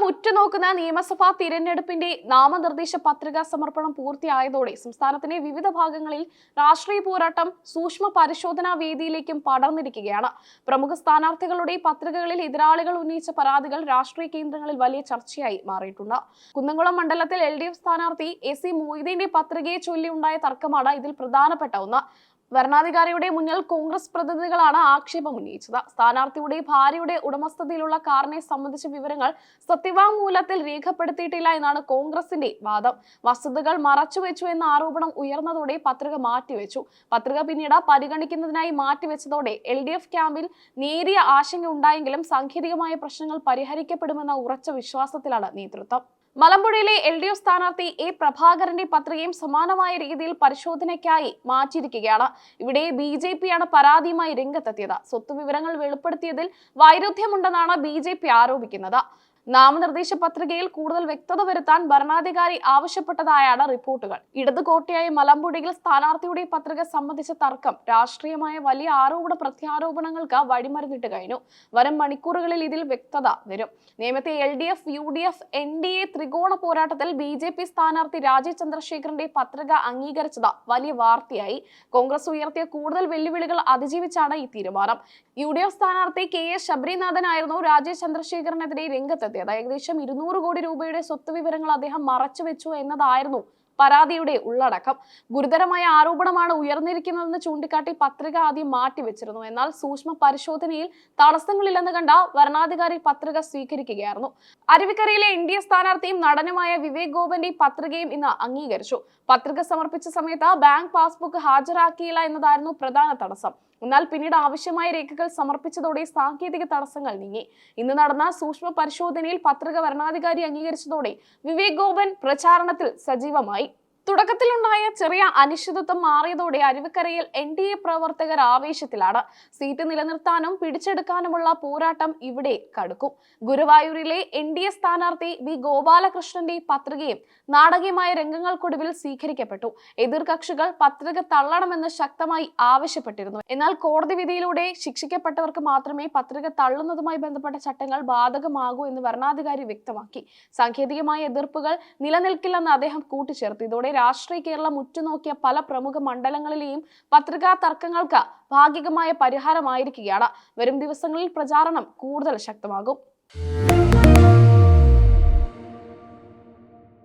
ഉറ്റുനോക്കുന്ന നിയമസഭാ തിരഞ്ഞെടുപ്പിന്റെ നാമനിർദ്ദേശ പത്രികാ സമർപ്പണം പൂർത്തിയായതോടെ സംസ്ഥാനത്തിന്റെ വിവിധ ഭാഗങ്ങളിൽ രാഷ്ട്രീയ പോരാട്ടം സൂക്ഷ്മ പരിശോധനാ വേദിയിലേക്കും പടർന്നിരിക്കുകയാണ്. പ്രമുഖ സ്ഥാനാർത്ഥികളുടെ പത്രികകളിൽ എതിരാളികൾ ഉന്നയിച്ച പരാതികൾ രാഷ്ട്രീയ കേന്ദ്രങ്ങളിൽ വലിയ ചർച്ചയായി മാറിയിട്ടുണ്ട്. കുന്നംകുളം മണ്ഡലത്തിൽ LDF സ്ഥാനാർത്ഥി AC മൊയ്തീന്റെ പത്രികയെ ചൊല്ലിയുണ്ടായ തർക്കമാണ് ഇതിൽ പ്രധാനപ്പെട്ട ഒന്ന്. വരണാധികാരിയുടെ മുന്നിൽ കോൺഗ്രസ് പ്രതിനിധികളാണ് ആക്ഷേപം ഉന്നയിച്ചത്. സ്ഥാനാർത്ഥിയുടെ ഭാര്യയുടെ ഉടമസ്ഥതയിലുള്ള കാറിനെ സംബന്ധിച്ച വിവരങ്ങൾ സത്യവാങ്മൂലത്തിൽ രേഖപ്പെടുത്തിയിട്ടില്ല എന്നാണ് കോൺഗ്രസിന്റെ വാദം. വസ്തുതകൾ മറച്ചുവെച്ചു എന്ന ആരോപണം ഉയർന്നതോടെ പത്രിക മാറ്റിവെച്ചു. പത്രിക പിന്നീട് പരിഗണിക്കുന്നതിനായി മാറ്റിവെച്ചതോടെ LDF ക്യാമ്പിൽ നേരിയ ആശങ്ക ഉണ്ടായെങ്കിലും സാങ്കേതികമായ പ്രശ്നങ്ങൾ പരിഹരിക്കപ്പെടുമെന്ന ഉറച്ച വിശ്വാസത്തിലാണ് നേതൃത്വം. മലമ്പുഴയിലെ LDF സ്ഥാനാർത്ഥി A പ്രഭാകരന്റെ പത്രികയും സമാനമായ രീതിയിൽ പരിശോധനയ്ക്കായി മാറ്റിയിരിക്കുകയാണ്. ഇവിടെ BJP ആണ് പരാതിയുമായി രംഗത്തെത്തിയത്. സ്വത്ത് വിവരങ്ങൾ വെളിപ്പെടുത്തിയതിൽ വൈരുദ്ധ്യമുണ്ടെന്നാണ് BJP ആരോപിക്കുന്നത്. നാമനിർദ്ദേശ പത്രികയിൽ കൂടുതൽ വ്യക്തത വരുത്താൻ ഭരണാധികാരി ആവശ്യപ്പെട്ടതായാണ് റിപ്പോർട്ടുകൾ. ഇടതു കോട്ടയായ മലമ്പുഴയിൽ സ്ഥാനാർത്ഥിയുടെ പത്രിക സംബന്ധിച്ച തർക്കം രാഷ്ട്രീയമായ വലിയ ആരോപണ പ്രത്യാരോപണങ്ങൾക്ക് വഴിമരുന്നിട്ട് കഴിഞ്ഞു. വരും മണിക്കൂറുകളിൽ ഇതിൽ വ്യക്തത വരും. നേരത്തെ LDF, UDF, NDA ത്രികോണ പോരാട്ടത്തിൽ BJP സ്ഥാനാർത്ഥി രാജീവ് ചന്ദ്രശേഖരന്റെ പത്രിക അംഗീകരിച്ചത് വലിയ വാർത്തയായി. കോൺഗ്രസ് ഉയർത്തിയ കൂടുതൽ വെല്ലുവിളികൾ അതിജീവിച്ചാണ് ഈ തീരുമാനം. UDF സ്ഥാനാർത്ഥി KS ശബരിനാഥനായിരുന്നു രാജീവ് ചന്ദ്രശേഖരനെതിരെ രംഗത്തെത്തിയത്. ഏകദേശം 200 കോടി രൂപയുടെ സ്വത്ത് വിവരങ്ങൾ അദ്ദേഹം മറച്ചുവെച്ചു എന്നതായിരുന്നു പരാതിയുടെ ഉള്ളടക്കം. ഗുരുതരമായ ആരോപണമാണ് ഉയർന്നിരിക്കുന്നതെന്ന് ചൂണ്ടിക്കാട്ടി പത്രിക ആദ്യം മാറ്റിവെച്ചിരുന്നു. എന്നാൽ സൂക്ഷ്മ പരിശോധനയിൽ തടസ്സങ്ങളില്ലെന്ന് കണ്ട വരണാധികാരി പത്രിക സ്വീകരിക്കുകയായിരുന്നു. അരുവിക്കരയിലെ NDA സ്ഥാനാർത്ഥിയും നടനുമായ വിവേക് ഗോപന്റെ പത്രികയും ഇന്ന് അംഗീകരിച്ചു. പത്രിക സമർപ്പിച്ച സമയത്ത് ബാങ്ക് പാസ്ബുക്ക് ഹാജരാക്കിയില്ല എന്നതായിരുന്നു പ്രധാന തടസ്സം. എന്നാൽ പിന്നീട് ആവശ്യമായ രേഖകൾ സമർപ്പിച്ചതോടെ സാങ്കേതിക തടസ്സങ്ങൾ നീങ്ങി. ഇന്ന് നടന്ന സൂക്ഷ്മ പരിശോധനയിൽ പത്രിക വരണാധികാരി അംഗീകരിച്ചതോടെ വിവേക് ഗോപൻ പ്രചാരണത്തിൽ സജീവമായി. തുടക്കത്തിലുണ്ടായ ചെറിയ അനിശ്ചിതത്വം മാറിയതോടെ അരുവിക്കരയിൽ NDA പ്രവർത്തകർ ആവേശത്തിലാണ്. സീറ്റ് നിലനിർത്താനും പിടിച്ചെടുക്കാനുമുള്ള പോരാട്ടം ഇവിടെ കടുക്കും. ഗുരുവായൂരിലെ NDA സ്ഥാനാർത്ഥി B ഗോപാലകൃഷ്ണന്റെ പത്രികയും നാടകീയമായ രംഗങ്ങൾക്കൊടുവിൽ സ്വീകരിക്കപ്പെട്ടു. എതിർകക്ഷികൾ പത്രിക തള്ളണമെന്ന് ശക്തമായി ആവശ്യപ്പെട്ടിരുന്നു. എന്നാൽ കോടതി വിധിയിലൂടെ ശിക്ഷിക്കപ്പെട്ടവർക്ക് മാത്രമേ പത്രിക തള്ളുന്നതുമായി ബന്ധപ്പെട്ട ചട്ടങ്ങൾ ബാധകമാകൂ എന്ന് വരണാധികാരി വ്യക്തമാക്കി. സാങ്കേതികമായ എതിർപ്പുകൾ നിലനിൽക്കില്ലെന്ന് അദ്ദേഹം കൂട്ടിച്ചേർത്തു. ഇതോടെ രാഷ്ട്രീയ കേരളം ഉറ്റുനോക്കിയ പല പ്രമുഖ മണ്ഡലങ്ങളിലെയും പത്രികാ തർക്കങ്ങൾക്ക് ഭാഗികമായ പരിഹാരമായിരിക്കുകയാണ്. വരും ദിവസങ്ങളിൽ പ്രചാരണം കൂടുതൽ ശക്തമാകും.